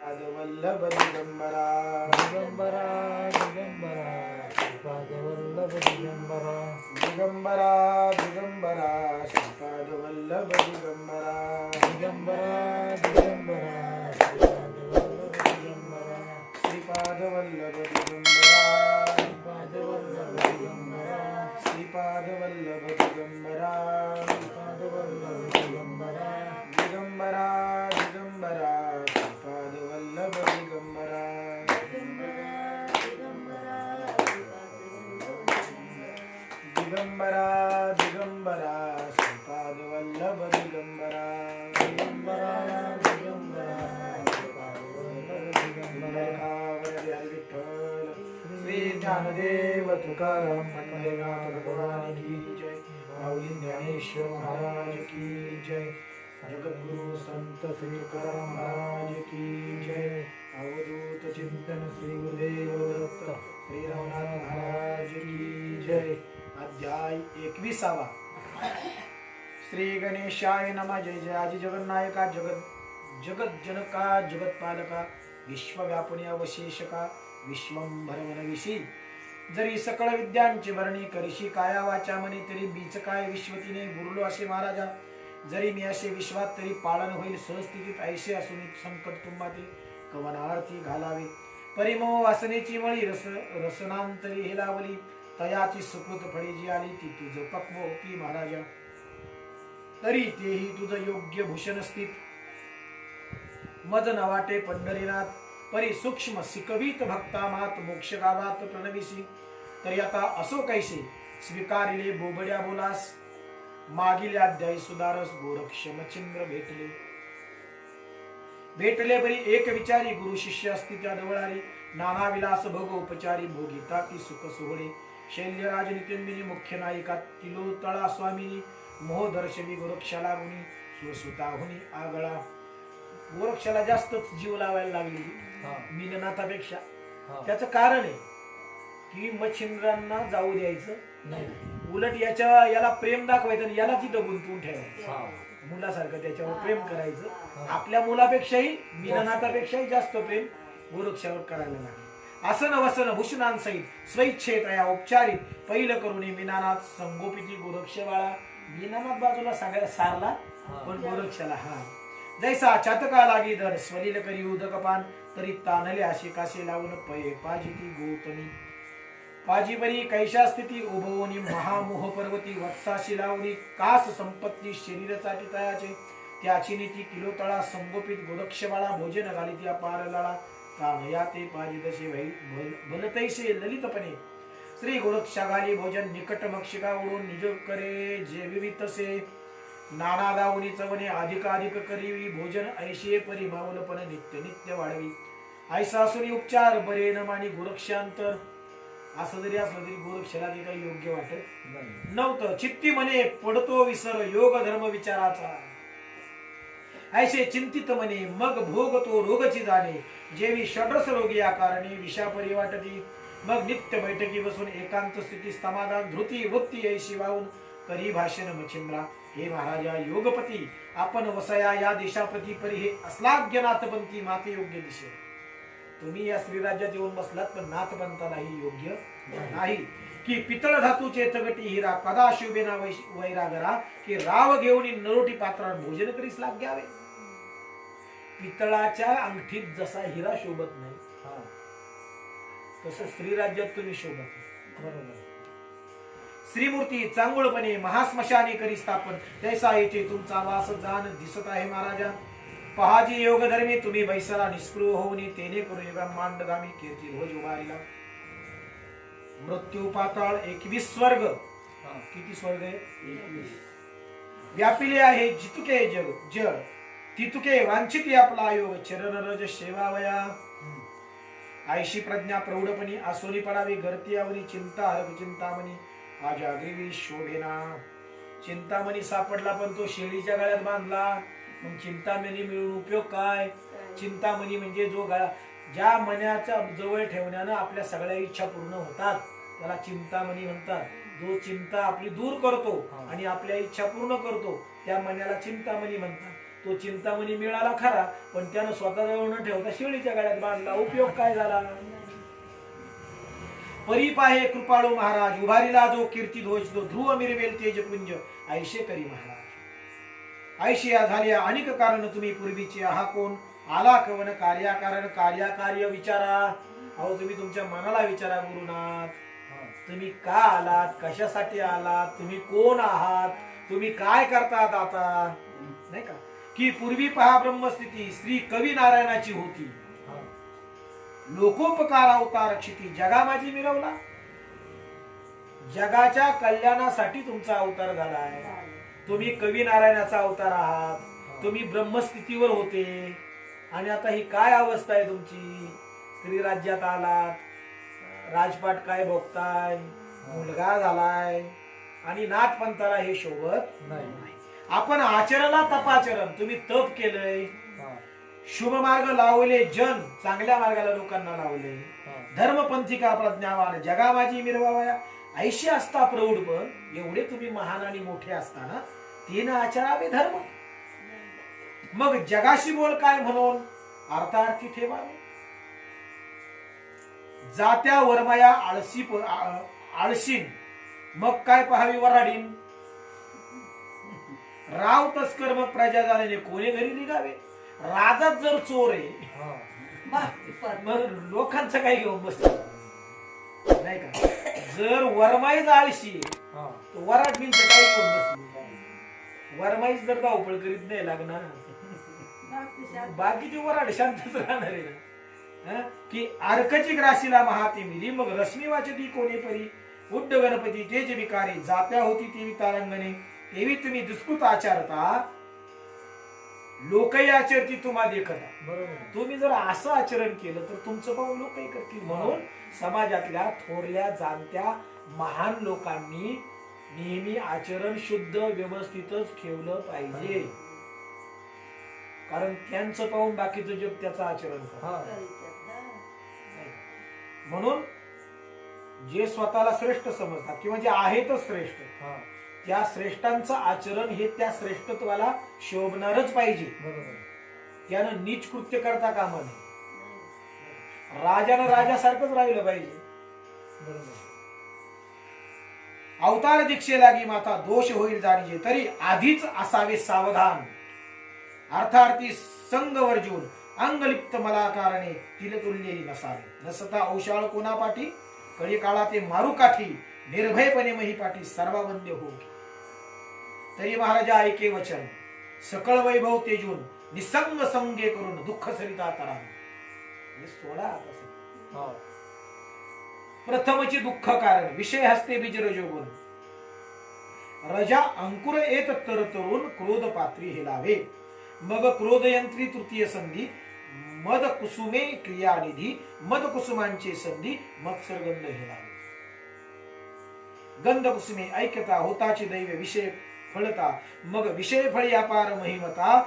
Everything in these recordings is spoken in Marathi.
पादवल्लभ दिगंबरा दिगंबरा दिगंबरा श्रीपादवल्लभ दिगंबरा दिगंबरा दिगंबरा श्रीपादवल्लभ दिगंबरा दिगंबरा दिगंबरा श्रीपादवल्लभ दिगंबरा श्रीपादवल्लभ दिगंबरा श्रीपादवल्लभ दिगंबरा श्रीपादवल्लभ दिगंबरा श्रीपादवल्लभ दिगंबरा दिगंबरा दिगंबरा श्रीपादवल्लभ दिगंबरा दिगंबरा दिगंबरा श्रीपादवल्लभ दिगंबरा दिगंबरा दिगंबरा श्रीपादवल्लभ दिगंबरा विठ्ठल श्री ज्ञानदेव तुकाराम पंढरीनाथ भगवान की जय माऊली ज्ञानेश्वर महाराज की जय जगद्गुरु संत श्री तुकाराम महाराज की जय अवधूत चिंतन श्री गुरुदेव दत्त श्री रघुनाथ महाराज की जय अध्याय 21 श्री गणेशाय नमः जय जय आजी जगन्नायका जगत जनका जगतपालका विश्वव्यापनी अवशेषका विश्वंभरवनविशी जरी सकळ विद्यांची वर्णी करशी काया वाचा मनी तरी बीच काय विश्वतीने गुरुलो असे महाराजा जरी मी असे विश्वात तरी पालन होईल सहस्थितीत ऐसे असून संकट तुम्हाती कवनार्थी घालावे परिमो वासनेची मळी रसनांतरी हे लावली तयाची सुकृत फळी जी आली ती तुझ पक्व ओपी महाराजा तरी तेही तुझ योग्य भूषण स्थित मज न वाटे पंढरीनाथ परी सूक्ष्म सिकवीत भक्ता मात मोक्ष गावात प्रणविसी तरी आता असो कैसे स्वीकारिले बोबड्या बोलास मागील अध्यायी सुधारस गोरक्षमचिंद्र भेटले बरी एक विचारी गुरु शिष्य असती त्या जवळारी नाना विलास भोगोपचारी भोगिता की सुख सोहळे शैल्यराज नित्यंबिनी मुख्य नायिका तिलोतळा स्वामिनी मोह दर्शवी गोरक्षाला गुणी स्वसुताहुनी आगळा गोरक्षाला जास्त जीव लावायला लागली मिलनाथापेक्षा त्याचं कारण आहे की मच्छिंद्रांना जाऊ द्यायचं नाही उलट याला प्रेम दाखवायचं आणि याला तिथं गुंतवून ठेवायचं मुलासारखं त्याच्यावर प्रेम करायचं आपल्या मुलापेक्षाही मिलनाथापेक्षाही जास्त प्रेम गोरक्षावर करायला लागले आसन वसन भूषणांसहित स्वैच्छेत या औपचारिक पहिलं करून मीनानाथ संगोपिती गोरक्षवाळा मीनानाथ बाजूला सगळ्या सारला पण गोरक्षाला जैसा चातका लागी धर स्वलील करी उदकपान तरी तानले असे कासे लावून पये पाजिती गोतनी पाजीबरी कैशा स्थिती उभवनी महामोह पर्वती वत्साशी लावणी कास संपत्ती शरीरासाठी तयाचे त्याची नीती किलोतळा संगोपित गोरक्षवाळा भोजन घाली त्या पार लळा तानया ते पाजितसे भलतैसे ललितपणे श्री गोरक्षा घाली भोजन निकट मक्षिका उडून निज करे जेविवी तसे नाना दावणी चवणे अधिकाधिक करीवी भोजन ऐशे परिभावलपण नित्य नित्य वाढवी ऐसा असुरी उपचार बरे न मानी गोरक्षांतर असं जरी असलं तरी गोरक्षाला ते काही योग्य वाटत नव्हतं चित्ती म्हणे पडतो विसर योग धर्म विचाराचा ऐसे चिंतित म्हणे मग भोगतो रोगची जाणे जेवी षड्रस रोगी या कारणे विषापरी वाटती मग नित्य बैठकी बसून एकांत स्थिती समाधान धृती वृत्ती ऐशी वाहून करी भाषण मच्छिंद्रा हे महाराजा योगपती आपण वसया या देशाप्रती परी हे अस्लाग्यनाथपंथी माते योग्य दिशे तुम्ही या श्रीराज्यात येऊन बसलात पण नाथ बनता नाही योग्य नाही की पितळ धातूचे तगटी हिरा कदा शुभेना वैरागरा की राव घेऊन नरोटी पात्रात भोजन करीस लाग घ्यावे पितळाच्या अंगठीत जसा हिरा शोभत नाही तसं श्रीराज्यात तुम्ही शोभत बरोबर श्रीमूर्ती चांगुळपणे महास्मशानी करी स्थापन तैसा येथे तुमचा वास जाण दिसत आहे महाराजा पहाजी योग धर्मी तुम्ही बैसला निष्क्रिय होऊन तेने करून ब्रह्मांडगामी कीर्ती ध्वज उभारिला मृत्यू पाताळ 21 स्वर्ग किती स्वर्ग आहे 21 व्यापिले आहे जितुके जग जळ तितुके वांछित आपला योग चरण रज सेवावया आयशी प्रज्ञा प्रौढपणी आसोनी पडावी गर्ती आवरी चिंता हरक चिंतामणी आजाग्रीवी शोभेना चिंतामणी सापडला पण तो शेळीच्या गळ्यात बांधला मग चिंतामणी मिळून उपयोग काय चिंतामणी म्हणजे जो ज्या मनाच्या जवळ ठेवण्यानं आपल्या सगळ्या इच्छा पूर्ण होतात त्याला चिंतामणी म्हणतात जो चिंता आपली दूर करतो आणि आपल्या इच्छा पूर्ण करतो त्या मनाला चिंतामणी म्हणतात तो चिंतामणी मिळाला खरा, पण त्यानं स्वतःजवळ न ठेवता शेळीच्या गाड्यात बांधला. उपयोग काय झाला? परी पाहे कृपाळू महाराज, उभारीला जो कीर्ती ध्वज, तो ध्रुव मिरवेल तेजपुंज, ऐशे करी महाराज. ऐशिया झाल्या अनेक कारण तुम्ही पूर्वीचे, हा कोण आला कवन कार्याकारण, कार्याकार्य विचारा. अहो तुम्ही तुमच्या मनाला विचारा गुरुनाथ, तुम्ही का आलात, कशासाठी आलात, तुम्ही कोण आहात, तुम्ही काय करतात आता, नाही का? की पूर्वी पहा ब्रह्मस्थिती श्री कवी नारायणाची होती, लोकोपकार अवतार क्षिती, जगा माझी मिरवला. जगाच्या कल्याणासाठी तुमचा अवतार झाला आहे. तुम्ही कवी नारायणाचा अवतार आहात, तुम्ही ब्रह्मस्थितीवर होते, आणि आता ही काय अवस्था आहे तुमची? स्त्री राज्यात आलात, राजपाट काय भोगताय, मुलगा झालाय, आणि नाथपंथाला हे शोभत नाही. आपण आचरला तपाचरण, तुम्ही तप केलंय, शुभ मार्ग लावले, जन चांगल्या मार्गाला लोकांना लावले, धर्मपंथिका प्रज्ञावान, जगा माझी मिरवावया. ऐशी असता प्रौढ, पण एवढे तुम्ही महान आणि मोठे असताना तीन आचरावे धर्म. मग जगाशी बोल काय म्हणून अर्थार्थी ठेवावे. जात्या वरमाया आळशीन, मग काय पहावी वराडीन. राव तस्कर मग प्रजा झालेले, कोणी घरी निघावे. राजाच जर चोर आहे, मग लोकांचं काय घेऊन बसतो, नाही का? जर वरमाईच आळशी आहे, वराड बिनचं काय घेऊन बसली. वरमाईच जर धावपळ करीत नाही लागणार, बाकीची वराड शांतच राहणार आहे ना. की अर्कची ग्रासीला महाती मिली, मग रश्मी वाचती कोणी परी. उड्ड गणपती तेज विकारी, जात्या होती तेवी तारंगणे, तेवी तुम्ही दुष्कृत आचारता, लोकही आचरती तुम्हा देखता. तुम्ही जर असं आचरण केलं तर तुमचं पाहून लोकही करतील. म्हणून समाजातल्या थोरल्या जाणत्या महान लोकांनी नेहमी आचरण शुद्ध व्यवस्थितच ठेवलं पाहिजे, कारण त्यांचं पाहून बाकीचं जग त्याचं आचरण करतं. म्हणून जे स्वतःला श्रेष्ठ समजतात किंवा जे आहेतच श्रेष्ठ, त्या श्रेष्ठांचं आचरण हे त्या श्रेष्ठत्वाला शोभणारच पाहिजे. त्यानं नीच कृत्य करता कामा नये. राजानं राजासारखंच राहिलं पाहिजे. अवतार दीक्षे लागी माता, दोष होईल जाणीजे, तरी आधीच असावे सावधान. अर्थार्थी संग वर्जून, अंगलिप्त मला कारणे, तिलतुल्यही नसावे. नसता औशाळ कोणापाठी, कळी काळा ते मारू काठी, निर्भयपणे महिपाठी सर्ववंद्य हो. तरी महाराजा ऐके वचन, सकळ वैभव तेजून, निसंग संगे करून दुःख सरिता तरावे. सोडा आता प्रथमची दुःख कारण, विषय हस्ते बीज रजोगुण. रजा अंकुर येत तर तरुण, क्रोध पात्री हेलावे. मग क्रोध यंत्री तृतीय संधी, मद कुसुमे क्रियानिधी, मद कुसुमांचे संधी, मत्सरगंध हेलावे. गंध कुसुमे ऐक्यता, होताची दैव विषय फळता, मग विषय फळी अपार महिमता,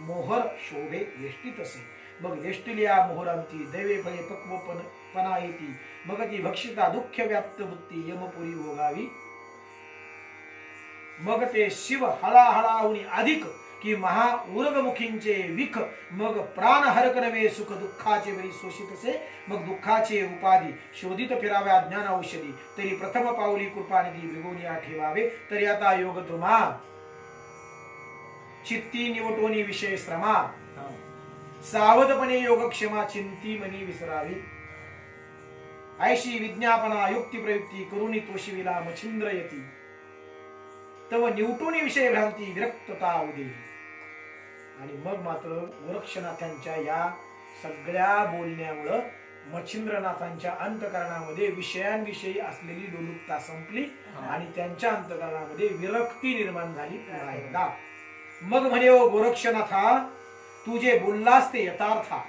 मोहर शोभे यष्टीत असे. मग यष्टिलिया मोहरांती, दैवे फळे पक्वपणा येती, मग ती भक्षिता दुःख व्याप्त वृत्ती, यमपुरी भोगावी. मग ते शिव हळाहळाहुनी अधिक, की महा उर्गमुखींचे विख, मग प्राण हरक नवे सुख, दुःखाचे बरी शोषित असे. मग दुःखाचे उपाधी शोधित फिराव्या ज्ञान औषधी, तरी प्रथम पाऊली कृपानिधी, विगोनिया ठेवावे. तरी आता योग द्रुमा, चित्ती निवटोनी विषय श्रमा, सावधपणे योगक्षमा, चिंती मनी विसरावी. ऐशी विज्ञापना युक्ती प्रयुक्ती, करुणी तोशिविला मच्छिंद्र यती, तव निवटोनी विषय भ्रांती, विरक्तता उदे. आणि मग मात्र गोरक्षनाथांच्या या सगळ्या बोलण्यामुळं मच्छिंद्रनाथांच्या अंतकरणामध्ये विषयांविषयी असलेली लोलुपता संपली आणि त्यांच्या अंतकरणामध्ये विरक्ती निर्माण झाली पुन्हा एकदा. मग म्हणे, ओ गोरक्षनाथा, तू जे बोललास ते यथार्था,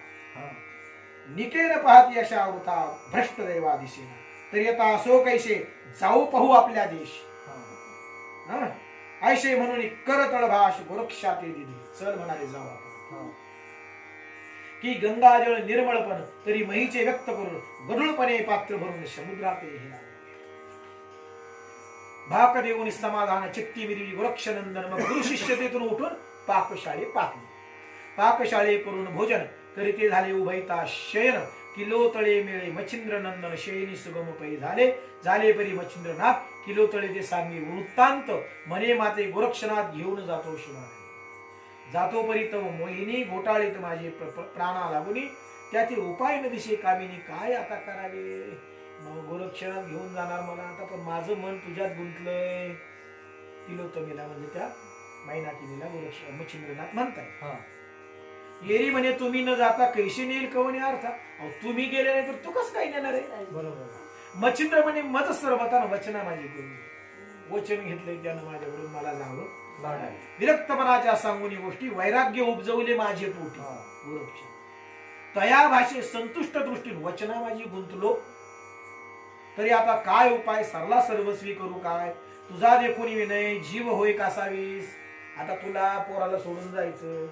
निकेन पाहती अशा वृथा, भ्रष्ट दैवा दिशेना. तरी आता असो कैसे, जाऊ पाहू आपल्या देश. ऐशे म्हणून कर तळभाष, गोरक्षाते दिली. चल म्हणाले जाऊ आपण. की गंगाजळ निर्मळपण, तरी महीचे व्यक्त करून गढूळपणे पात्र भरून समुद्रात हेला. भाक देऊन समाधान चित्ती मिरवी गोरक्षनंदन. मग गुरु शिष्य तेथून उठून पाकशाळे पाकली. पाकशाळे करून भोजन करीते झाले उभयता शयन. किलो तळे मिळे मच्छिंद्र नंदन शयनी सुगम पै झाले. झाले परी मच्छिंद्रनाथ किलो तळे ते सांगी वृत्तांत. म्हणे माते गोरक्षनाथ घेऊन जातो शिवाने. जातो परी तव मोहिनी घोटाळीत माझे प्राणा लागुनी. त्याचे उपाय न दिशे कामिनी काय आता करावे. गोरक्षनाथ घेऊन जाणार मला आता, पण माझं मन तुझ्यात गुंतलंय. तिलोत्तमेला म्हणजे त्या मैनाकिनीला गोरक्ष मच्छिंद्रनाथ म्हणताय. येरी म्हणे तुम्ही न जाता कैशी नेईल कवणे अर्थ. तुम्ही गेले नाही तर तू कसं काय नेणार आहे. बरोबर. मच्छिंद्र म्हणे मत सर्वता वचना माझी करू. वचन घेतलंय त्यानं माझ्याकडून मला जावं. विरक्तपणाच्या सांगून गोष्टी वैराग्य उपजवले माझे पोटी. गोरक्ष तया भाषे संतुष्ट दृष्टीने वचना माझी गुंतलो. तरी आता काय उपाय सरला सर्वस्वी करू काय. तुझा देखून विनय जीव होय कासावीस. आता तुला पोराला सोडून जायचं.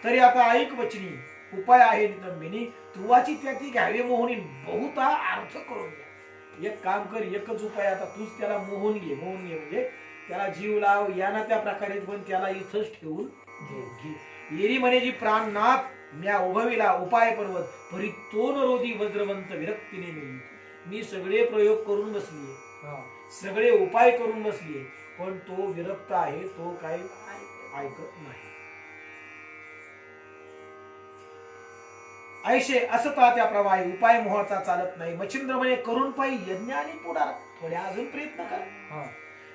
तरी आता ऐक वचनी उपाय आहे नितंबिनी. तुवाची त्याची घ्यावे मोहनी बहुता अर्थ करून घ्या. एक काम कर, एकच उपाय आता तूच त्याला मोहून घे. मोहून घे म्हणजे त्याला जीव लाव या ना त्या प्रकारे, पण त्याला इथंच ठेवून घे. येरी म्हणे जी प्राणनाथ म्या उभविला उपाय पर्वत परी तो नरोधी वज्रवंत विरक्तीने मिळली. मी सगळे प्रयोग करून बसलीये, सगळे उपाय करून बसलीये, पण तो विरक्त आहे. तो काही ऐकत नाही. ऐशे असता त्या प्रवाही उपाय मोहाचा चालत नाही. मच्छिंद्र म्हणे करून पायी यज्ञ आणि पुढार थोडे अजून प्रयत्न कर.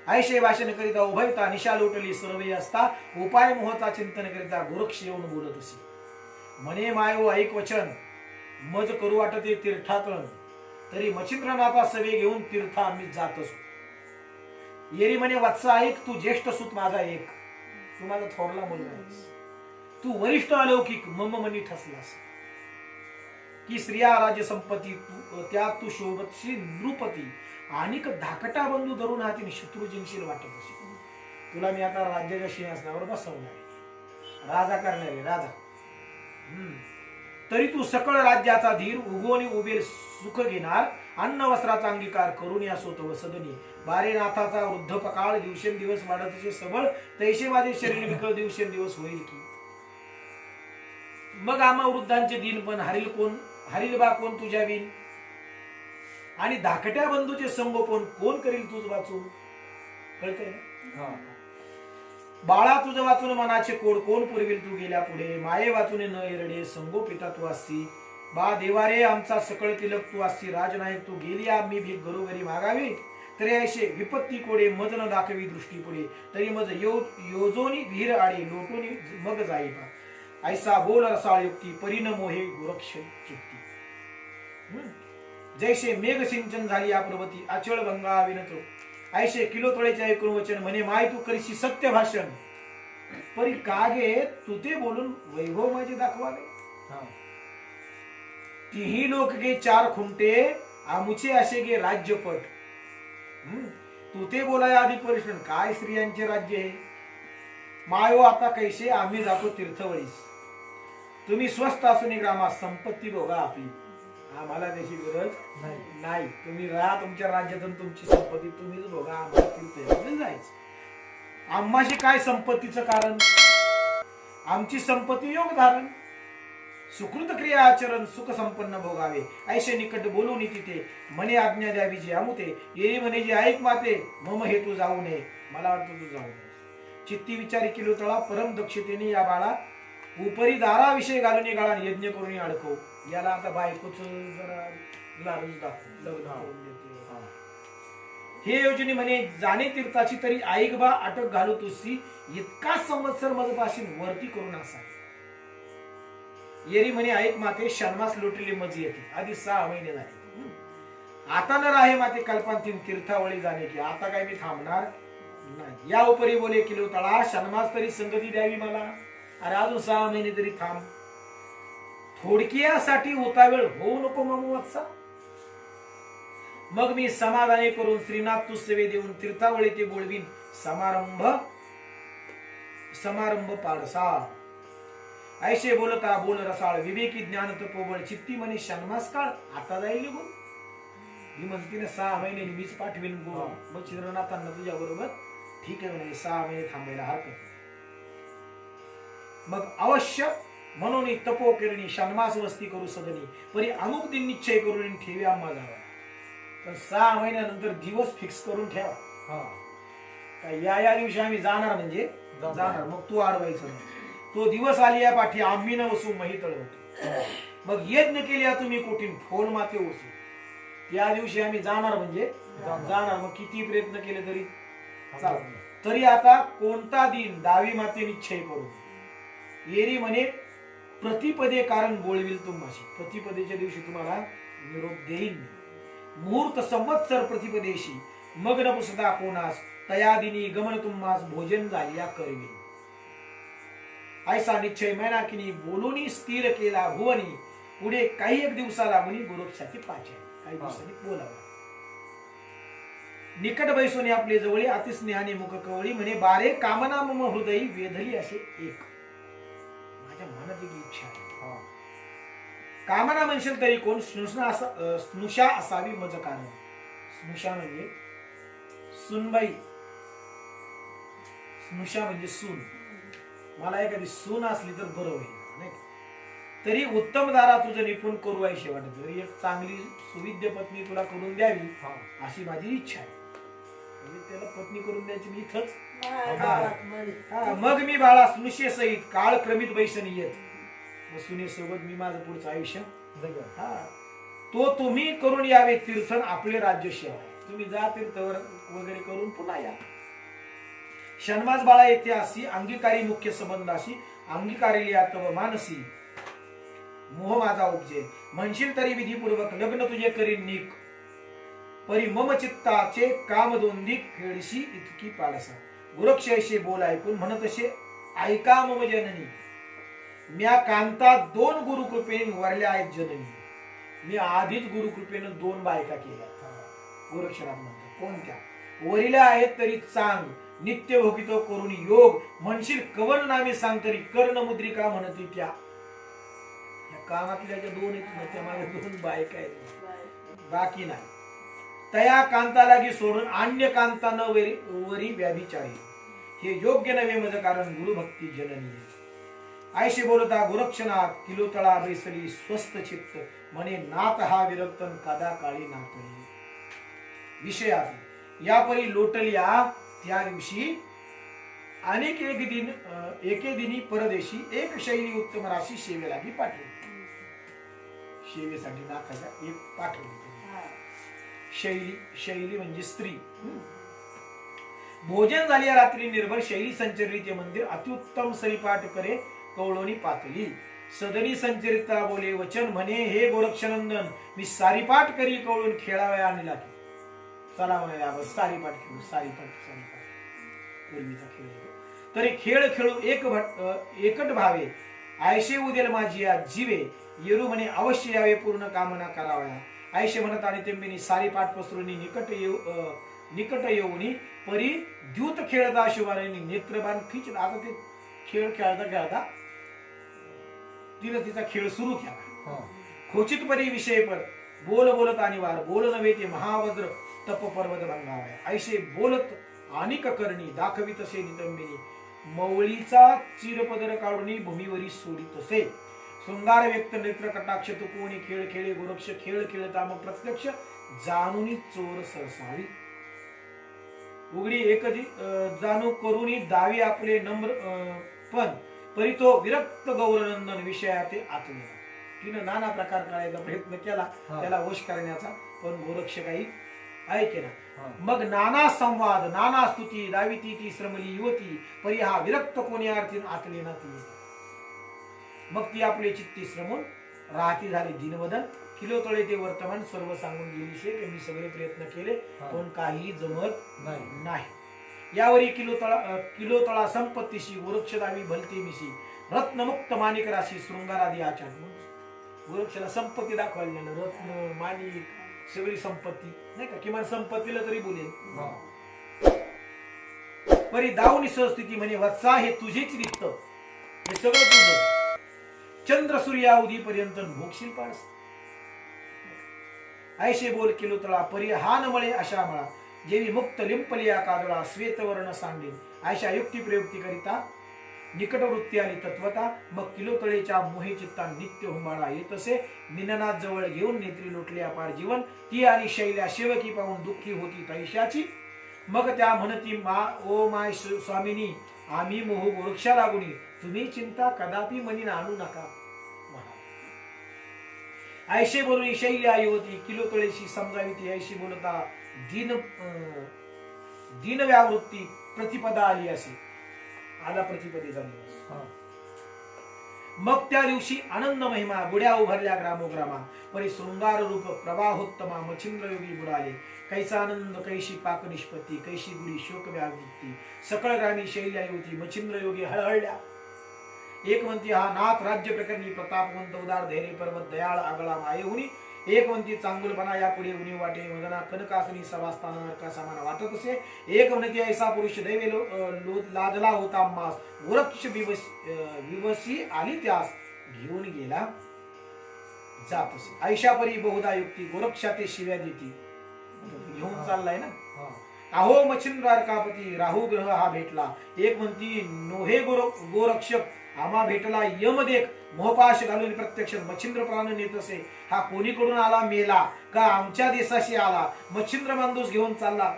ऐशे भाषण करिता उभयता निशा लोटली सर्वे असता. उपाय मोहाचा चिंतन करिता गोरक्ष येऊन बोलत असे. म्हणे मायो ऐक वचन मज करू वाटते तीर्थातळण. तरी मच्छिंद्रनाथा सवे घेऊन तीर्थ आम्ही जात असो. येरी म्हणे वत्सा ऐक तू ज्येष्ठ सुत माझा एक. तू माझा थोरला मुलगा आहेस. तू वरिष्ठ अलौकिक मम मनी ठसलास. की स्त्रिया राज्य संपत्ती त्यात तू शोभतशी नृपती. अनेक धाकटा बंधू धरून हाती शत्रू जिंकशील वाटत असे. तुला मी आता राज्याच्या सिंहासनावर बसवणार, राजा करणारे राजा. तरी तू सकळ राज्याचा धीर उगवणी उभे सुख घेणार. अन्न वस्त्राचा अंगीकार करून या सोतव सदनी. बारेनाथाचा वृद्धपकाळ दिवसेंदिवस वाढतचे सबळ. तैसे माझे शरीर विकळ दिवसेंदिवस होईल की. मग आम्हा वृद्धांचे दिन पण हरील कोण. हरील बा कोण तुझ्या विण. आणि धाकट्या बंधूचे संगोपन कोण करील तुझ वाचून. कळतंय ना. बाळा तुझ वाचून मनाचे कोड कोण पुरविल तू गेल्या पुढे. माये वाचून न एरडे संगोपिता तू असती. बा देवारे आमचा सकळ तिलक तू असती. राजनायक तू गेली आम्ही भीक घरोघरी मागावी. तरी ऐशे विपत्ती कोडे मज न दाखवी दृष्टी पुढे. तरी मज योजोनी धीर आडे लोटोनी मग जाई बा. ऐसा बोल रसाळ युक्ती परिण मोहे गोरक्ष चित्ती. जैसे मेघ सिंचन झाली या पर्वती अचळ गंगा विनतो. ऐशे किलो तोळेचे ऐकून वचन म्हणे माय तू करीशी सत्य भाषण. परी कागे तू ते बोलून वैभव माझे दाखवावे. तिही लोक गे चार खुंटे आमुचे असे गे राज्यपट. तू ते बोलाय अधिक परिश्रम काय स्त्रियांचे राज्य आहे. मायो आता कैसे आम्ही जातो तीर्थवळीस. तुम्ही स्वस्त असून ग्रामात संपत्ती भोगा आपली. आम्हाला त्याची गरज नाही. तुम्ही राहा तुमच्या राज्यातून तुमची संपत्ती तुम्हीच भोगा. आम्हाला तीर्थयात्रेला जायचं. आम्हाशी काय संपत्तीचं कारण. आमची संपत्ती योग धारण. सुकृत क्रिया आचरण सुख संपन्न भोगावे. ऐशे निकट बोलून तिथे म्हणे आज्ञा द्यावी जे अमुते. येई म्हणे जे ऐक माते मम हे तू जाऊ नये. मला वाटतं तू जाऊ नये. चित्ती विचारी किलो तळा परम दक्षतेने या बाळा उपरी दाराविषयी घालून गाळा यज्ञ करून अडकव. याला आता बायकोच जरा लालूच दाखव लग्न करून देते. हे योजने म्हणे जाणे तीर्थाची तरी ऐक बा अटक घालू तुझी. इतका संवत्सर मजपासून वरती करून असा. येरी म्हणे ऐक माते षण्मास लोटलेली मज येते. आधी 6 महिने झाले. आता न राहे माते कल्पांतीन तीर्थावळी जाणे की. आता काय मी थांबणार नाही. या उपरी बोले किलो तळा षण्मास तरी संगती द्यावी मला. अरे अजून 6 महिने तरी थांब. थोडक्यासाठी होता वेळ होऊ नको मामू वत्सा. मग मी समाधाने करून श्रीनाथ तू सेवे देऊन तीर्थावळी ते बोलवीन. समारंभ पाडसा. ऐशे बोलता बोल रसाळ विवेकी ज्ञान तपोबळ चित्ती म्हणे षण्मास काळ आता जाईल निघून. ही म्हणते ना 6 महिन्यांनी मीच पाठवीन हा. मग चित्रनाथांना तुझ्या बरोबर ठीक आहे म्हणे 6 महिने थांबायला हरकत नाही. मग अवश्य म्हणून तपो केरणी षण्मास वस्ती करू सदनी परी अमुक दिन निश्चय करून ठेवी आम्हा जावा. पण 6 महिन्यानंतर दिवस फिक्स करून ठेवा. हा काय या दिवशी आम्ही जाणार म्हणजे जाणार. जाणार. मग तू अडवायचं नाही. तो दिवस आली या पाठी आम्ही न वसू मही तळवतो. मग यज्ञ केल्या तुम्ही कोठीन फोन माते वसू. त्या दिवशी आम्ही जाणार म्हणजे जाणार. मग किती प्रयत्न केले तरी चालत नाही. तरी आता कोणता दिन दावी माते निश्चय करू. येरी म्हणे प्रतिपदे कारण बोलविल तुम्हाशी. प्रतिपदेच्या दिवशी तुम्हाला निरोप देईन. मुहूर्त संवत्सर प्रतिपदेशी मग न पुसदा कोणास तया दिनी गमन तुम्हास भोजन झाल्या करवी. ऐसा निश्चय मैनाकिनी बोलूनी स्थिर केला भुवनी. पुढे काही एक दिवसाला मुनी गोरक्षाची पाचे. काही दिवसांनी बोलावा. निकट बैसोने आपले जवळी अतिस्नेहाने मुख कवळी म्हणे बारे कामना मम हृदयी वेधली असे एक. माझ्या मनात एक इच्छा आहे. कामना म्हणशील तरी कोण स्नुषा असावी मज कारण. स्नुषा म्हणजे सुनबाई. स्नुषा म्हणजे सून. मला एखादी सून असली तर बरं होईल नाही. तरी उत्तम दारा तुझं निपुण करू आहे वाटत. तरी एक चांगली सुविद्य पत्नी तुला करून द्यावी अशी माझी इच्छा आहे. म्हणजे त्याला पत्नी करून द्यायची मी इथंच. मग मी बाळा स्नुषे सहित काळ क्रमित बैसनी येत. मग सुनेसोबत मी माझं पुढचं आयुष्य तो तुम्ही करून यावे तीर्थन आपले राज्य सेवा. तुम्ही जा तीर्थवर वगैरे करून पुन्हा या. षण्मास बाळा येथे अशी अंगीकारी मुख्य संबंधाशी अंगीकारेली तव मानसी मोह माझा उपजे. म्हणशील तरी विधीपूर्वक लग्न तुझे करीन नीक परी मम चित्ताचे काम दोंदिक फेडशी इतकी पाडसा. गुरक्षयशी बोल ऐकून म्हणत असे ऐका मम जननी. म्या कांता 2 गुरुकृपेने वरल्या आहेत जननी. मी आधीच गुरुकृपेनं 2 बायका केल्या. गोरक्षनाथ म्हणतात कोणत्या. वरिल्या आहेत तरी चांग नित्य भोगितो करून योग. म्हणशील कवन नामे सांग तरी कर्ण मुद्रिका म्हणती त्या. या कानातल्या ज्या 2 आहेत त्या माझ्या 2 बायका आहेत बाकी नाही. तया कांता लागी सोडून अन्य कांता न वरी व्याभिचारी. हे योग्य नव्हे मज कारण गुरुभक्ती जननी. आयशी बोलता गोरक्षनाथ किलोतळा बैसली स्वस्त चित्त म्हणे नाथ हा विरक्तन कादा काळी नातळी. विषयात यापरी लोटलिया त्या दिवशी अनेक एके दिनी परदेशी एक शैली उत्तम राशी सेवेलागी पाठवली. सेवेसाठी नाथाच्या एक पाठवली. शैली म्हणजे स्त्री. भोजन झाले रात्री निर्भर शैली संचरली ते मंदिर अत्युत्तम सरीपाठ करे कवळोनी पातली. सदनी संचरिता बोले वचन म्हणे हे गोरक्षनंदन मी सारीपाठ करी कवळून खेळावया आणला की. चला म्हणाले सारीपाठ खेळू. सारीपाठ पूर्वीचा खेळ. तरी खेळ खेळू एकट भावे आयशे उदेल माझी या जीवे. येरू म्हणे अवश्य यावे पूर्ण कामना करावया. आयशे म्हणत आणि तेंबिनी सारीपाठ पसरून निकट येऊनी परी द्यूत खेळता शिवानी नेत्रबाण खिच. आता ते खेळ खेळता तिने तिचा खेळ सुरू केला. खोचित परी विषय पर बोल बोलत आणि वार बोल नव्हे ते महावज्र तप पर्वत भंगावया. ऐशे बोलत अनिक करणी दाखवी तसे नितंबिनी. मवळीचा चिरपदर काढून भूमीवरी सोडित तसे. शृंगार व्यक्त नेत्र कटाक्ष तू कोणी खेळ खेळे गोरक्ष खेळ खेळता मग प्रत्यक्ष जाणून चोर सरसावी. उघडी एक जाणू करून दावी आपले नम्र पण परी तो विरक्त गौरनंदन विषयाते आत्मेला. तिनं नाना प्रकार करायचा प्रयत्न केला त्याला वश करण्याचा पण गोरक्ष काही ऐकेना. मग नाना संवाद नाना स्तुती दावी ती श्रमली युवती परी हा विरक्त कोणी अर्थी आतले ना ती. मग ती आपले चित्ती श्रमून राहती झाली दिनवदन. किलोतळे ते वर्तमान सर्व सांगून गेली शे की मी सगळे प्रयत्न केले पण काही जमत नाही. यावरी किलोतळा संपत्तीशी गोरक्षदावी भलते मिशी रत्नमुक्त माणिक राशी शृंगारादी आचार. गोरक्षला संपत्ती दाखवायला रत्न माणिक सगळी संपत्ती नाही का. किमान संपत्तीला तरी बोलेल. परी दावनी सहस्थिती म्हणे वत्सा हे तुझेच रिक्त हे सगळं तुझं. चंद्र सूर्या उदी पर्यंत भोगशील पास. ऐशे बोल किलो तळा परी हा न मळे अशा मळा जेवी मुक्त लिंपलिया काजळा श्वेतवर्ण सांडे अशा युक्ती प्रयुक्ती करिता निकटवृत्ती आणि तत्वता मग किलो तळेच्या मोहे चित्ता नित्य हुंबाळा येत असे निननाथ जवळ घेऊन नेत्री लोटले अपार जीवन ती आणि शैल्या सेवकी पाहून दुःखी होती तैशाची मग त्या म्हणती ओ माय स्वामिनी आम्ही मोह गोरक्षा लागुनी तुम्ही चिंता कदापि मनी आणू नका ऐशे बोलून शैल्या युवती किलो तळेशी समजावी ती ऐशी बोलता दीन व्यावृत्ती प्रतिपदा आली असे आला प्रतिपदेचा दिवस मग त्या दिवशी आनंद महिमा गुड्या उभारल्या ग्रामोग्रामा परी शृंगार रूप प्रवाहोत्तमा मच्छिंद्र योगी बुडाले कैसा आनंद कैशी पाक निष्पत्ती कैशी गुडी शोक व्यावृत्ती सकळ ग्रामी शैल्या युवती मच्छिंद्र योगी हळहळल्या एक म्हणती हा नाथ राज्य प्रकरणी प्रतापवंत उदार धैर्य पर्वत दयाळ आगळा मायेहुनी एक म्हणती चांगुलपणा या पुढे उनी वाटे मदना कनकासनी सभास्थान नरका समान वाटत असे एक म्हणती ऐसा पुरुष दैवे लादला होता मास वृक्ष विवसी आली त्यास घेऊन गेला जात असे ऐशापरी बहुधा युक्ती गोरक्षा ते शिव्या देती घेऊन चाललाय ना अहो मच्छिंद्र अर्कापती राहू ग्रह हा भेटला एक म्हणती नोहे गोरक्षक आम्हा भेटला यम देख मोहपाश घालून प्रत्यक्ष मच्छिंद्र प्राण नेत असे हा कोणीकडून आला मेला का आमच्या देशाशी आला मच्छिंद्र मांदूस घेऊन चालला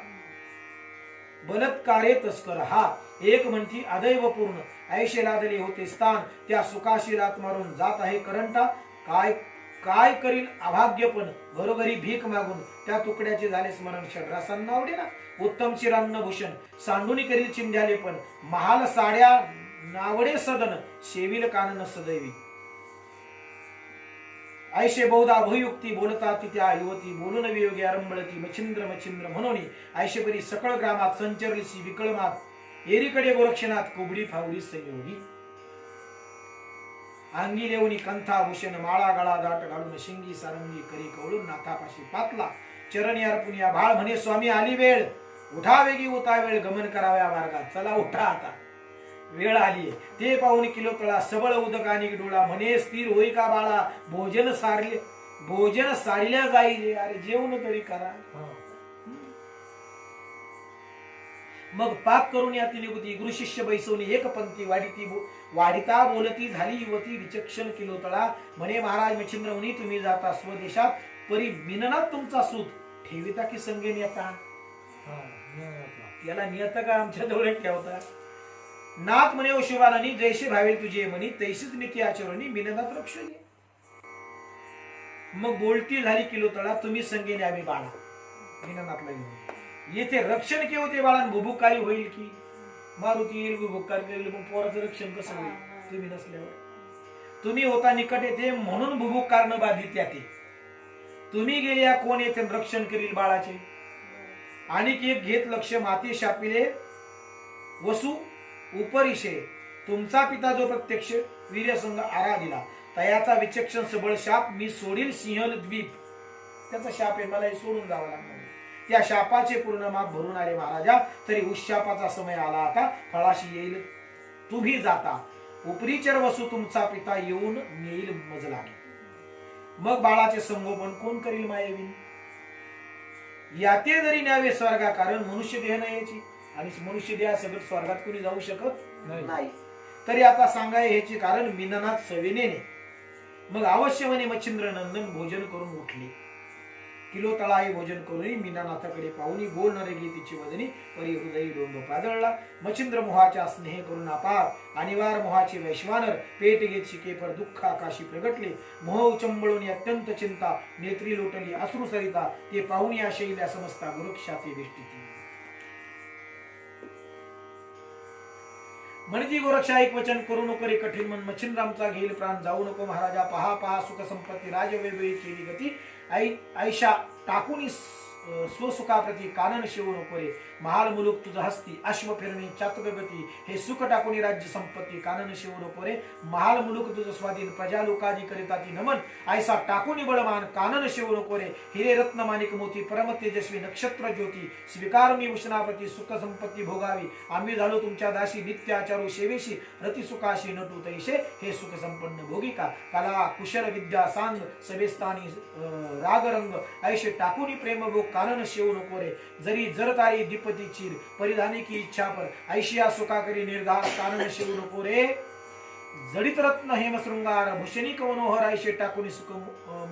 बलात्कारे तस्कर हा एक म्हणती अदैव पूर्ण ऐशे लादले होते स्थान त्या सुखाशी लात मारून जात आहे करंटा काय करील अभाग्यपण घरोघरी भीक मागून त्या तुकड्याचे झाले स्मरण षड्रासांना आवडे ना उत्तम चिरान्न भूषण सांडूनी करील चिंध्याले पण महाल साड्या नावडे सदन शेविल कानन सदैवी ऐशे बहुधा भयुक्ती बोलता त्या युवती बोलून वियोगी आरंभळती मच्छिंद्र म्हणून ऐशेपरी सकळ ग्रामात संचरलीसी विकळमात एरीकडे गोरक्षनाथ कुबडी फावडी संयोगी अंगी लेवणी कंथा भूषण माळा गळा दाट घालून शिंगी सारंगी करी कवळून नाथापाशी पातला चरणी अर्पुन या भाळ म्हणे स्वामी आली वेळ उठा वेगी उता वेळ गमन कराव्या मार्गात चला उठा आता वेळ आली ते पाहून किलो तळा सबळ उदकानी डोळा म्हणे स्थिर होई का बाळा भोजन सारिल्या जाईल अरे जेवण तरी करा मग पाक करून या निघुती गुरु शिष्य बैसवणी एक पंथी वाढिता बोलती झाली युवती विचक्षण किलो तळा म्हणे महाराज मच्छिंद्र मुनी तुम्ही जाता स्वदेशात परी मिननात तुमचा सूत ठेविता की संगे नेता याला नियत का आमच्या जवळ ठेवता नाथ म्हणे ओ शिवानी जैसे भावेल तुझे म्हणी तैशीच नीती आचरणी मिननात रक्षणी मग बोलती झाली किलो तळा तुम्ही संगे न्यावी बाळा मिननातला घेऊन येथे रक्षण के होते बाळान बुभुकारी होईल की मारुती येईल बुभुकार केलं मग पोराचं रक्षण कसं होईल तुम्ही नसल्यावर तुम्ही होता निकट येते म्हणून बुभुकार न बाधित याते तुम्ही गेल्या कोण येथे रक्षण करील बाळाचे आणि एक घेत लक्ष माती शापिले वसू उपरिशे तुमचा पिता जो प्रत्यक्ष वीर्यसंग आरा दिला तयाचा विचक्षण सबळ शाप मी सोडील सिंहल द्वीप त्याचा शाप आहे मला हे सोडून जावं लागणार त्या शापाचे पूर्ण माप भरून आले महाराजा तरी उशापाचा समय आला आता फळाशी येईल तुम्ही जाता उपरीचर वसू तुमचा पिता येऊन नेईल मजलागे मग बाळाचे संगोपन कोण करील मायेविन याते जरी न्यावे स्वर्गा कारण मनुष्य देह नाही याची आणि मनुष्य देह सगळं स्वर्गात कोणी जाऊ शकत नाही तरी आता सांगाय ह्याचे कारण मिननाथ सविनेने मग अवश्य म्हणे मच्छिंद्र नंदन भोजन करून उठले किलो तळाई भोजन करून मीनानाथाकडे पाहुनी बोल न रेगी तिची वदनी परी हृदयी डोंब पाजळला मच्छिंद्र मोहाच्या स्नेह करून अपार अनिवार मोहाचे वैश्वानर पेट घेत शिके पर दुःख आकाशी प्रगटले मोह उचंबळून अत्यंत चिंता नेत्री लोटली अश्रू सरिता ते पाहुनी आशैल्या समजता गुरुक्षाती वेष्टिती म्हणजे गोरक्षा एक वचन करू नको रे कठीण मन मच्छिंद्रामचा घेईल प्राण जाऊ नको महाराजा पहा पहा सुख संपत्ती राजवैभवी केली गती ऐशा टाकून स्वसुखाप्रती कानन शिवू नको रे. महाल मुलूक तुझं हस्ती अश्व फिरणे चातुक गती हे सुख टाकून राज्य संपत्ती कानन शिवू नको रे. महाल मुलूक तुझं स्वाधीन प्रजा लोकादी करिता ती नमन ऐसा टाकून बळमान कानन शिवू नको रे. हिरे रत्न माणिक मोती परम तेजस्वी नक्षत्र ज्योती स्वीकारुनी उष्णाप्रती सुख संपत्ती भोगावी. आम्ही झालो तुमच्या दासी नित्य आचारू सेवेशी रती सुखाशी नटू तैसे हे सुख संपन्न भोगिका. कला कुशल विद्या सांग सभेस्थानी रागरंग ऐशे टाकुनी प्रेम भोग कानन शिवू नको रे. जरी जरतारी दीपती चीर परिधानी की इच्छा पर ऐशिया सुखा करी निर्धार कानन शिवू नको रे. जडित रत्न हेम शृंगार भूषणिक मनोहर ऐशे टाकुनी सुख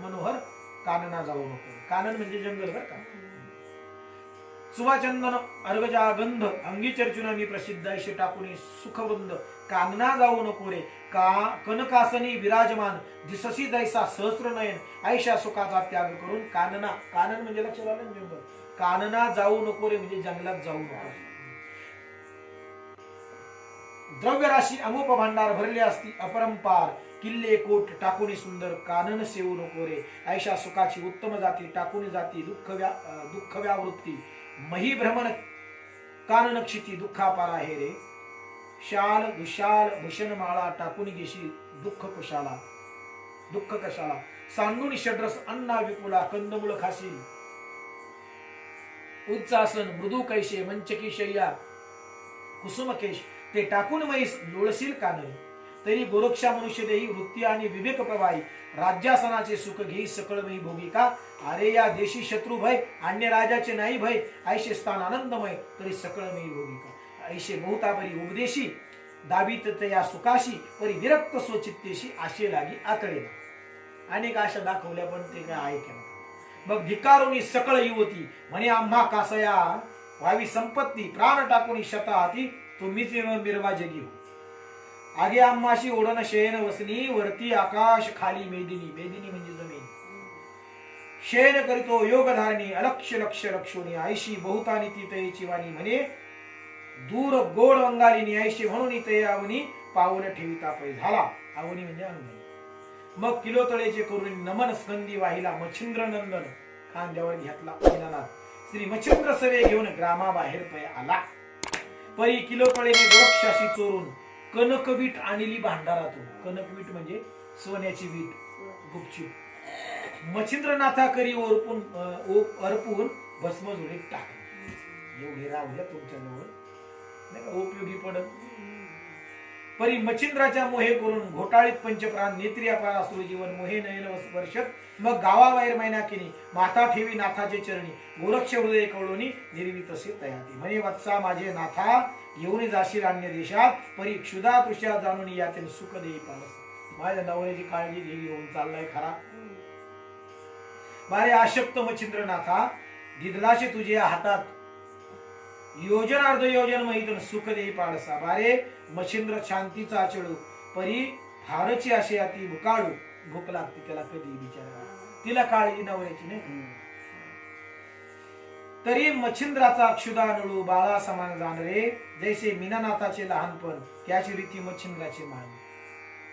मनोहर कानना जाऊ नको. कानन म्हणजे जंगल बर का. सुवाचंदन अर्गजा गंध अंगी चर्चुनी प्रसिद्ध ऐशे टाकुनी सुखवृंद कानना जाऊ नको रे. कनकासनी विराजमान दिससी दैसा सहस्र नयन ऐशा सुखाचा त्याग करून कानना. कानन म्हणजे लक्षात आलं जंगल. कानना जाऊ नको रे म्हणजे जंगलात जाऊ नको. द्रव्य राशी अमोप भांडार भरले असती अपरंपार किल्ले कोट टाकुनी सुंदर कानन सेवू नको रे. ऐशा सुखाची उत्तम जाती टाकुनी जाती दुःख व्यावृत्ती मही भ्रमण कानन क्षिती दुःखापारा हे रे. शाल विशाल भूषण माळा टाकुनी घेशी दुःख कशाला सांडून षड्रस अन्ना विपुला कंदमुळ खाशील उच्चासन मृदू कैशे मंचकी शय्या कुसुम केश ते टाकून मैस लोळशील कानन. तरी गोरक्षा मनुष्य देही वृत्ती आणि विवेक प्रवाही राज्यासनाचे सुख घेई सकळ मी भोगिका. अरे या देशी शत्रू भय अन्य राजाचे नाही भय ऐशे स्थान आनंदमय तरी सकळ मी भोगिका. ऐशे बहुतापरी उपदेशी दाबीत या सुखाशी परी विरक्त स्वचित्तेशी आशे लागी आतळेना. अनेक आशा दाखवल्या पण ते काय ऐकेना. मग धिकारुनी सकळ युवती म्हणे आम्हा कासया व्हावी संपत्ती प्राण टाकुनी शता हाती तुम्हीच मिरवा जगी हो. आगे आम्हाशी ओढण शयन वसनी वरती आकाश खाली मेदिनी. मेदिनी म्हणजे जमीन. शयन करीतो योग धारणी अलक्ष लक्ष रक्षोनी ऐशी बहुतानी ती तयची वाणी म्हणे दूर गोड अंगाली ऐशी म्हणून तय आवनी पाऊल ठेविता पै झाला. आवनी म्हणजे अंगणी. मग किलो तळेचे करून नमन स्कंदी वाहिला मच्छिंद्र नंदन खांद्यावर घेतला दीनानाथ. श्री मच्छिंद्र सवे घेऊन ग्रामाबाहेर पै आला. परी किलो तळेने गोरक्षाशी चोरून कनकवीट आणली भांडारातून. कनकवीट म्हणजे सोन्याची वीट गुपचूप. मच्छिंद्रनाथा करी अर्पून भस्म जोडीत टाकली. एवढे राहूया तुमच्या जवळ नाही का उपयोगी पडत. परी मच्छिंद्राच्या मोहे करून घोटाळीत पंचप्राण नेत्रिया प्राण असुर जीवन मोहे नयन वर्षत मग गावाबाहेर मैना केली माथा ठेवी नाथाचे चरणी गोरक्ष हृदय कवळोनी निर्वी तसे तयाती. म्हणे वत्सा माझे नाथा येऊन जाशील अन्य देशात परी क्षुधा तृषा जाणून यातील सुख देई पालस. माझ्या नवऱ्याची काळजी घे घेऊन चाललाय खरा. बारे आशक्त मच्छिंद्रनाथा दिदलाशे तुझे हातात योजन अर्ध योजन महितन सुख देई पाळसा. बारे मच्छिंद्र शांतीचा चळू परी फारची अशी अति भुकाळू. भूक लागते त्याला कधी बिचारा. तिला काळजी नवऱ्याची नाही. तरी मच्छिंद्राचा क्षुधा नळू बाळा समान जाणरे जैसे मीनानाथाचे लहानपण त्याची रीती मच्छिंद्राचे मान.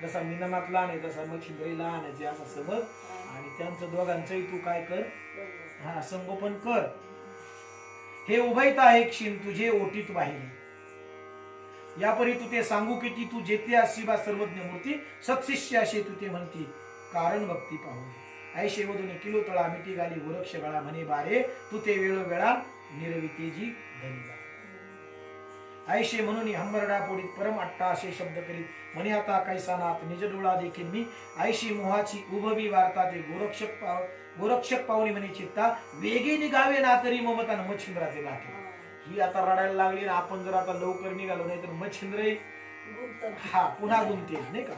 जसा मीनानाथ लहान आहे तसा मच्छिंद्र लहान आहे असा समज. आणि त्यांचं दोघांचंही तू काय कर हा संगोपन कर. हे उभयता आहे क्षीण तुझे ओटीत वाहिले. यापरी तू ते सांगू की ती तू जेथे अशी बा सर्वज्ञ मूर्ती सत्शिष्य असे तू ते म्हणती कारण भक्ती पाहून. ऐशे वधूने किलो तळा मिठी गाली गोरक्ष गळा म्हणे बारे तू ते वेळोवेळा निर्वितेजी धरिला. ऐशे म्हणून हंबरडा पोडीत परम अट्टा असे शब्द करीत म्हणे आता कैसा नाथ निज डोळा देखील मी ऐशी मोहाची उभवी वार्ता ते गोरक्षक पाहुणी म्हणे चित्ता वेगे निघावे ना तरी ममतान मच्छिंद्राचे नाटे. ही आता रडायला लागली ना आपण जर आता लवकर निघालो नाही तर मच्छिंद्र हा पुन्हा गुंते नाही का.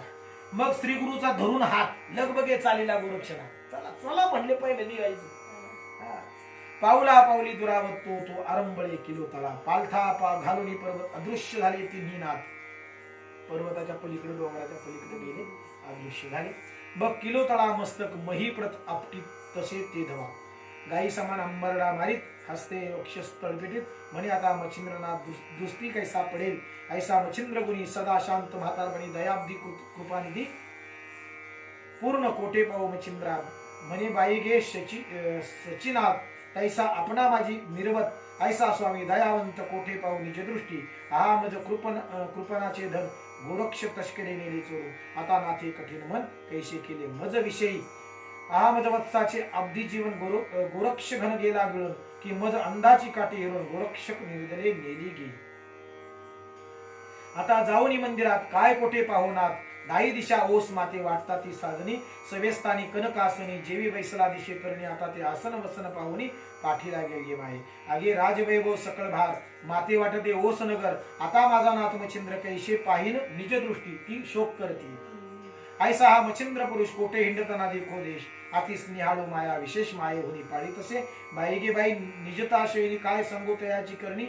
मग श्री गुरुचा धरून हात लगबगे चालीला गोरक्षणा. चला चला म्हणले पहिले निघायचं. पावला पावली दुरावत तो आरंबळे किलो तळा पालथा घालून पर्वत अदृश्य झाले तिन्ही नाथ. पर्वताच्या पलीकडे डोंगराच्या पलीकडे गेले अदृश्य झाले. बघ किलो तळा मस्तक महीप्रत आपटीत तसे ते धवा. गाई समान अंबरडा मारीत हस्ते अक्षस तळपेटीत म्हणे आता मच्छिंद्रनाथ दृष्टी कैसा पडेल ऐसा मच्छिंद्र गुणी सदा शांत म्हातारपणी दयाब्दी कृपानिधी पूर्ण कोटे पाव मच्छिंद्रा म्हणे बाई गे सचिनाथ तैसा आपणा माझी निर्वत ऐसा स्वामी दयावंत कोठे पाहू निज दृष्टी हा मज कृपणाचे धन गोरक्ष तस्करे नेले चोरून आता नाथे कठीण मन कैसे केले मज विषयी हा मज वत्साचे अब्धी जीवन गोरक्ष घन गेला गिळून की मज अंदाची काठी हेरून गोरक्षक निर्दले नेली गे आता जाऊनी मंदिरात काय कोठे पाहुनात दाई दिशा ओस माते वाटता ती साजनी सवेस्तानी कनकासनी जेवी बैसला दिशे करणी आता ते आसन वसन पाहुनी पाठीला गेली माये आगे राजवैभव सकळ भार माते वाटते ओस नगर आता माझा नाथ मच्छिंद्र कैसे पाहिन निज दृष्टी ती शोक करती ऐसा हा मच्छिंद्र पुरुष कोठे हिंडतना देखो देश अति स्नेहाळू माया विशेष माये होनी पाळी तसे बाई गे बाई निजता शैली काय सांगू तयाची करणी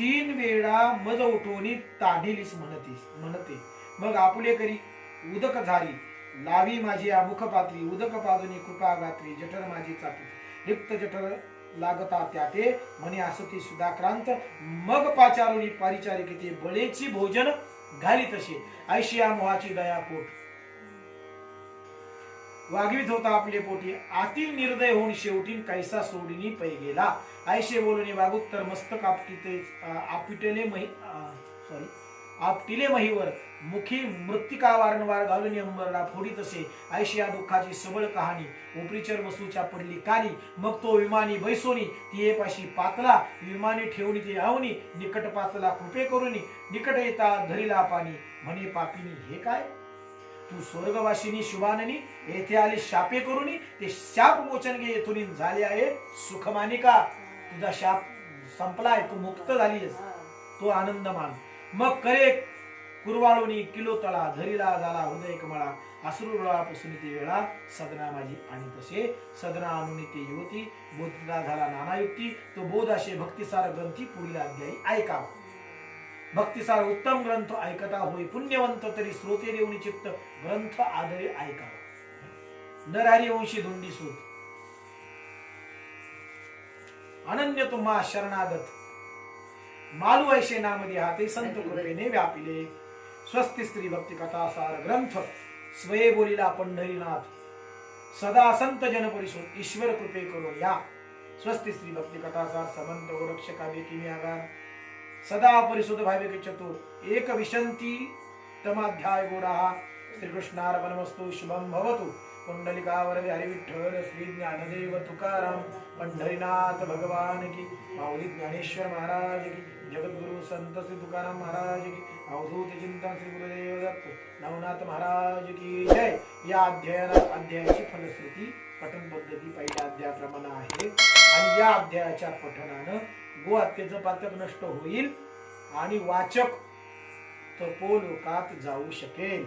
3 वेळा मज उठवणी ताढिलीस म्हणते मग आपुले करी उदक झारी लावी माझी या मुखपात्री उदक पाजुनी कृपा गात्री जठर माझी चापी रिक्त जठर लागता त्याते म्हणे असती सुधाक्रांत मग पाचारुनी परिचारिके ते बळेची भोजन घाली तसे ऐशिया मोहाची दया पोट वागवीत होता आपले पोटी आती निर्दय होऊन शेवटी कैसा सोडीनी पै गेला ऐशे बोलून वागुत्तर मस्तक आपटिले महीवर मुखी मृत्तिका वारंवार घालून अंबरला फोडी तसे ऐशी या दुःखाची सबळ कहाणी उपरीचर वसूच्या पडली कानी मग तो विमानी बैसोनी ती एपाशी पातला विमानी ठेवणी ती आवनी निकट पातला कृपे करूनी निकट येता धरीला पाणी म्हणे पापिनी हे काय तू स्वर्गवासिनी शुभाननी येथे आली शापे करूनी ते शाप मोचन घे येथून झाले आहे सुखमानिका तुझा शाप संपलाय तू मुक्त झालीस तो आनंद मान मग करे कुरवाळोनी किलो तळा धरीला झाला हृदय कमळा अश्रुळापासून ती वेळा सदना माझी आणि तसे सदना आणून ती युवती बोधला झाला नाना युक्ती तो बोध असे भक्तिसार ग्रंथी पुढील अध्यायी ऐकावा भक्तिसार उत्तम ग्रंथ ऐकता होई पुण्यवंत तरी श्रोते देऊनी चित्त ग्रंथ आदरे ऐकावा नरहरी वंशी धुंडी सूत अनन्य तुम्हा शरणागत मालू ऐशे नाम हाते संत कृपेने व्यापिले स्वस्ति स्त्री भक्ती कथा सार ग्रंथ स्वये बोलिला पंढरीनाथ सदा संत जन परिशोध ईश्वर कृपे करून या स्वस्ति स्त्री भक्ती कथा सार समंत गोरक्षका बेकिमी आगार सदा परिशुद्ध भाविक चतुर एक विशंती तमाध्याय गोडा श्रीकृष्णार्पणमस्तु शुभम भवतु कुंडलिका वरदे हरि विठ्ठल श्री ज्ञानदेव तुकाराम पंढरीनाथ भगवान की माऊली ज्ञानेश्वर महाराज की जगद्गुरु संत श्री तुकाराम महाराज की अवधूत चिंतन श्री गुरुदेव दत्त नवनाथ महाराज की जय। या अध्यायाची फलश्रुती पठन पद्धती पहिल्या अध्यायाप्रमाणे आहे आणि या अध्यायाच्या पठनानं गो हत्येचं पातक नष्ट होईल आणि वाचक तपोलोकात जाऊ शकेल।